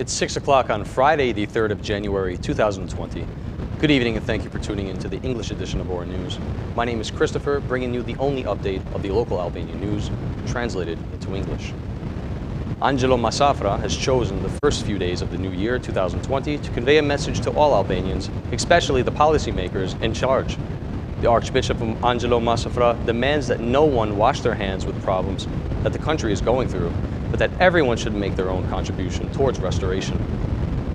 It's 6 o'clock on Friday, the 3rd of January, 2020. Good evening and thank you for tuning in to the English edition of Ora News. My name is Christopher, bringing you the only update of the local Albanian news, translated into English. Angelo Masafra has chosen the first few days of the new year, 2020, to convey a message to all Albanians, especially the policymakers in charge. The Archbishop Angelo Masafra demands that no one wash their hands with problems that the country is going through, but that everyone should make their own contribution towards restoration.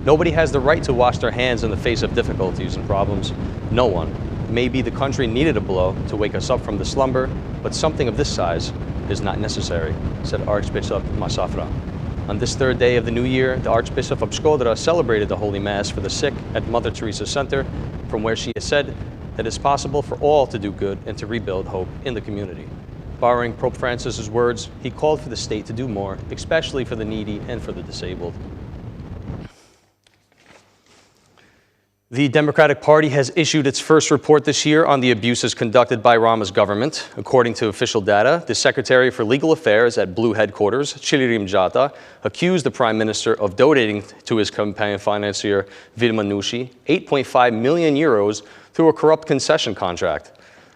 Nobody has the right to wash their hands in the face of difficulties and problems. No one. Maybe the country needed a blow to wake us up from the slumber, but something of this size is not necessary, said Archbishop Masafra. On this third day of the new year, the Archbishop of Shkodra celebrated the Holy Mass for the sick at Mother Teresa Center, from where she has said that it's possible for all to do good and to rebuild hope in the community. Borrowing Pope Francis's words, he called for the state to do more, especially for the needy and for the disabled. The Democratic Party has issued its first report this year on the abuses conducted by Rama's government. According to official data, the Secretary for Legal Affairs at Blue Headquarters, Qilirim Gjata, accused the Prime Minister of donating to his campaign financier, Vilma Nushi, 8.5 million euros through a corrupt concession contract.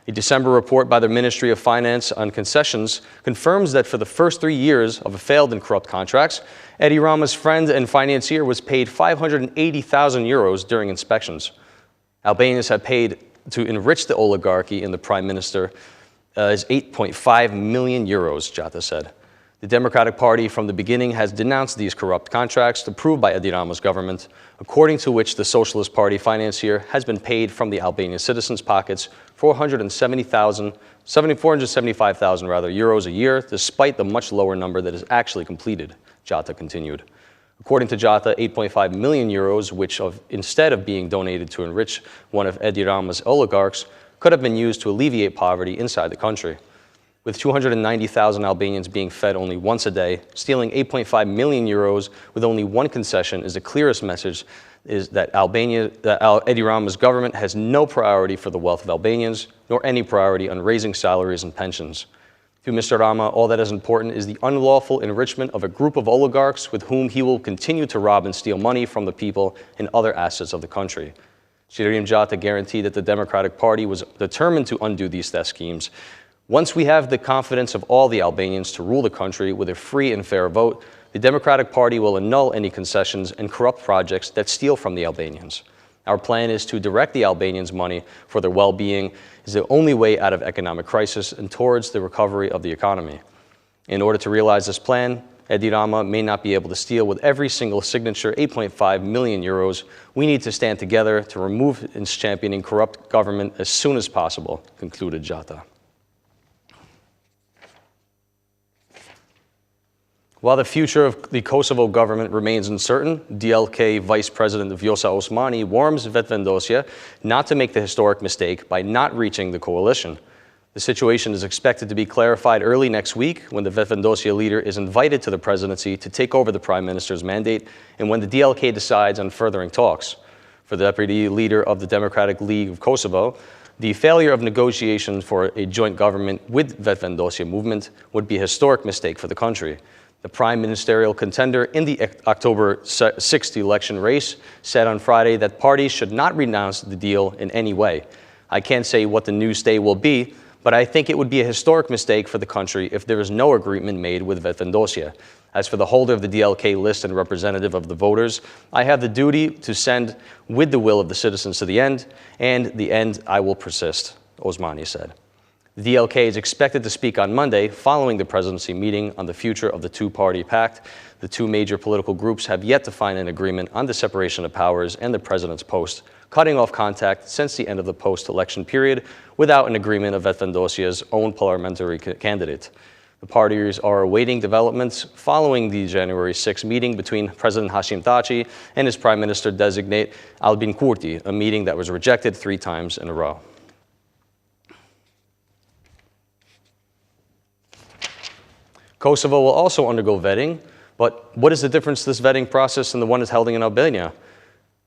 A December report by the Ministry of Finance on concessions confirms that for the first 3 years of failed and corrupt contracts, Edi Rama's friend and financier was paid 580,000 euros during inspections. Albanians have paid to enrich the oligarchy in the Prime Minister is 8.5 million euros, Gjata said. The Democratic Party from the beginning has denounced these corrupt contracts approved by Edi Rama's government, according to which the Socialist Party financier has been paid from the Albanian citizens' pockets 475,000 euros a year, despite the much lower number that is actually completed, Gjata continued. According to Gjata, 8.5 million euros, which instead of being donated to enrich one of Edi Rama's oligarchs, could have been used to alleviate poverty inside the country. With 290,000 Albanians being fed only once a day, stealing 8.5 million euros with only one concession is the clearest message is that Edi Rama's government has no priority for the wealth of Albanians, nor any priority on raising salaries and pensions. To Mr. Rama, all that is important is the unlawful enrichment of a group of oligarchs with whom he will continue to rob and steal money from the people and other assets of the country. Qilirim Gjata guaranteed that the Democratic Party was determined to undo these theft schemes. Once we have the confidence of all the Albanians to rule the country with a free and fair vote, the Democratic Party will annul any concessions and corrupt projects that steal from the Albanians. Our plan is to direct the Albanians' money for their well-being is the only way out of economic crisis and towards the recovery of the economy. In order to realize this plan, Edi Rama may not be able to steal with every single signature 8.5 million euros. We need to stand together to remove its championing corrupt government as soon as possible, concluded Gjata. While the future of the Kosovo government remains uncertain, DLK Vice President Vjosa Osmani warns Vetëvendosje not to make the historic mistake by not reaching the coalition. The situation is expected to be clarified early next week when the Vetëvendosje leader is invited to the presidency to take over the Prime Minister's mandate and when the DLK decides on furthering talks. For the deputy leader of the Democratic League of Kosovo, the failure of negotiations for a joint government with Vetëvendosje movement would be a historic mistake for the country. The prime ministerial contender in the October 6th election race said on Friday that parties should not renounce the deal in any way. I can't say what the new state will be, but I think it would be a historic mistake for the country if there is no agreement made with Vetëvendosje. As for the holder of the DLK list and representative of the voters, I have the duty to send with the will of the citizens to the end, and the end I will persist, Osmani said. The DLK is expected to speak on Monday following the presidency meeting on the future of the two-party pact. The two major political groups have yet to find an agreement on the separation of powers and the president's post, cutting off contact since the end of the post-election period without an agreement of Vetëvendosje's own parliamentary candidate. The parties are awaiting developments following the January 6 meeting between President Hashim Thaçi and his prime minister-designate Albin Kurti, a meeting that was rejected 3 times in a row. Kosovo will also undergo vetting, but what is the difference to this vetting process and the one that's held in Albania?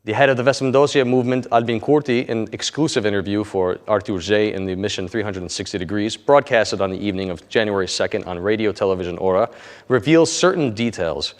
The head of the Vetëvendosje movement, Albin Kurti, in an exclusive interview for Artur Zhe in the Mission 360 Degrees, broadcasted on the evening of January 2nd on radio television Ora, reveals certain details.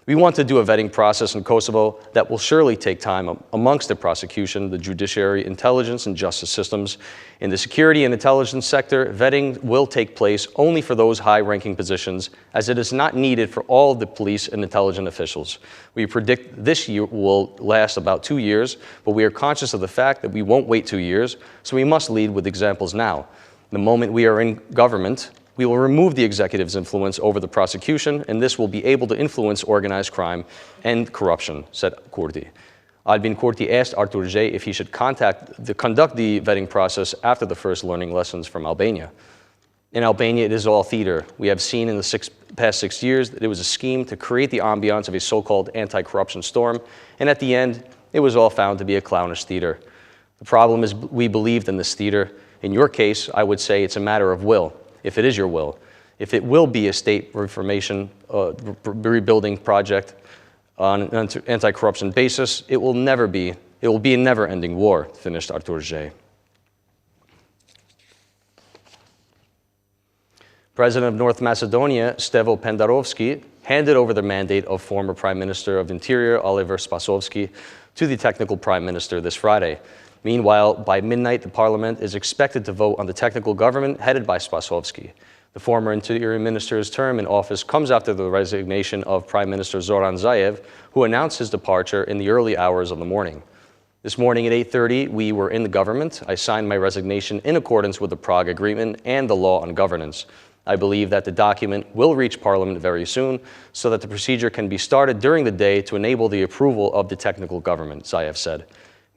We want to do a vetting process in Kosovo that will surely take time amongst the prosecution, the judiciary, intelligence, and justice systems. In the security and intelligence sector, vetting will take place only for those high-ranking positions, as it is not needed for all of the police and intelligence officials. We predict this year will last about 2 years, but we are conscious of the fact that we won't wait 2 years, so we must lead with examples now. The moment we are in government, we will remove the executive's influence over the prosecution, and this will be able to influence organized crime and corruption, said Kurti. Albin Kurti asked Artur J if he should conduct the vetting process after the first learning lessons from Albania. In Albania, it is all theater. We have seen in the past 6 years that it was a scheme to create the ambiance of a so-called anti-corruption storm, and at the end, it was all found to be a clownish theater. The problem is we believed in this theater. In your case, I would say it's a matter of will. If it is your will, if it will be a state reformation, rebuilding project on an anti-corruption basis, it will be a never-ending war, finished Artur J. President of North Macedonia, Stevo Pendarovski, handed over the mandate of former Prime Minister of Interior, Oliver Spasovski, to the technical Prime Minister this Friday. Meanwhile, by midnight, the parliament is expected to vote on the technical government headed by Spasovski. The former Interior Minister's term in office comes after the resignation of Prime Minister Zoran Zaev, who announced his departure in the early hours of the morning. This morning at 8:30, we were in the government. I signed my resignation in accordance with the Prague Agreement and the law on governance. I believe that the document will reach Parliament very soon so that the procedure can be started during the day to enable the approval of the technical government, Zaev said.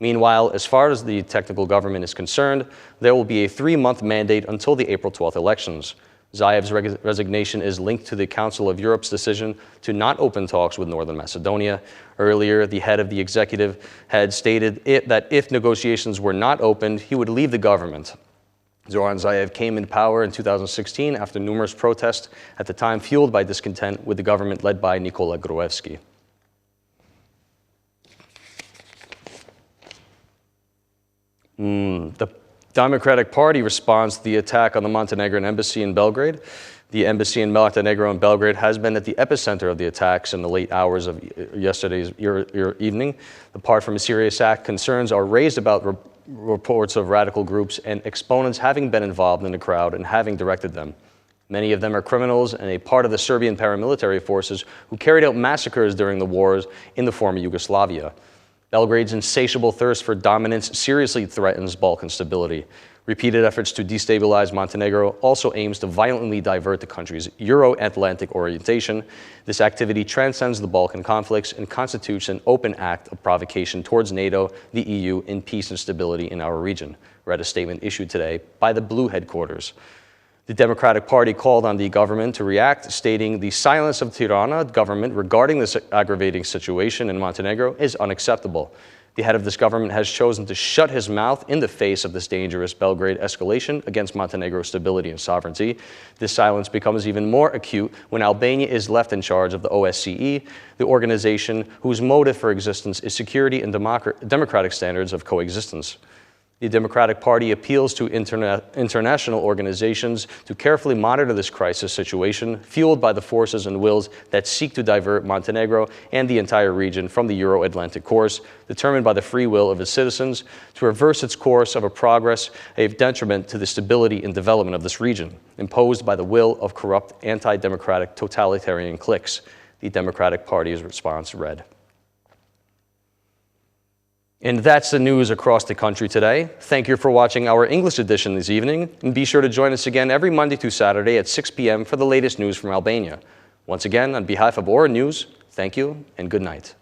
Meanwhile, as far as the technical government is concerned, there will be a 3-month mandate until the April 12th elections. Zaev's resignation is linked to the Council of Europe's decision to not open talks with Northern Macedonia. Earlier, the head of the executive had stated that if negotiations were not opened, he would leave the government. Zoran Zaev came in power in 2016 after numerous protests, at the time fueled by discontent with the government led by Nikola Gruevski. The Democratic Party responds to the attack on the Montenegrin embassy in Belgrade. The embassy in Montenegro and Belgrade has been at the epicenter of the attacks in the late hours of yesterday's evening. Apart from a serious act, concerns are raised about reports of radical groups and exponents having been involved in the crowd and having directed them. Many of them are criminals and a part of the Serbian paramilitary forces who carried out massacres during the wars in the former Yugoslavia. Belgrade's insatiable thirst for dominance seriously threatens Balkan stability. Repeated efforts to destabilize Montenegro also aims to violently divert the country's Euro-Atlantic orientation. This activity transcends the Balkan conflicts and constitutes an open act of provocation towards NATO, the EU, and peace and stability in our region, read a statement issued today by the Blue headquarters. The Democratic Party called on the government to react, stating the silence of Tirana government regarding this aggravating situation in Montenegro is unacceptable. The head of this government has chosen to shut his mouth in the face of this dangerous Belgrade escalation against Montenegro's stability and sovereignty. This silence becomes even more acute when Albania is left in charge of the OSCE, the organization whose motive for existence is security and democratic standards of coexistence. The Democratic Party appeals to international organizations to carefully monitor this crisis situation, fueled by the forces and wills that seek to divert Montenegro and the entire region from the Euro-Atlantic course, determined by the free will of its citizens, to reverse its course of a detriment to the stability and development of this region, imposed by the will of corrupt, anti-democratic, totalitarian cliques. The Democratic Party's response read. And that's the news across the country today. Thank you for watching our English edition this evening, and be sure to join us again every Monday through Saturday at 6 p.m. for the latest news from Albania. Once again, on behalf of Ora News, thank you and good night.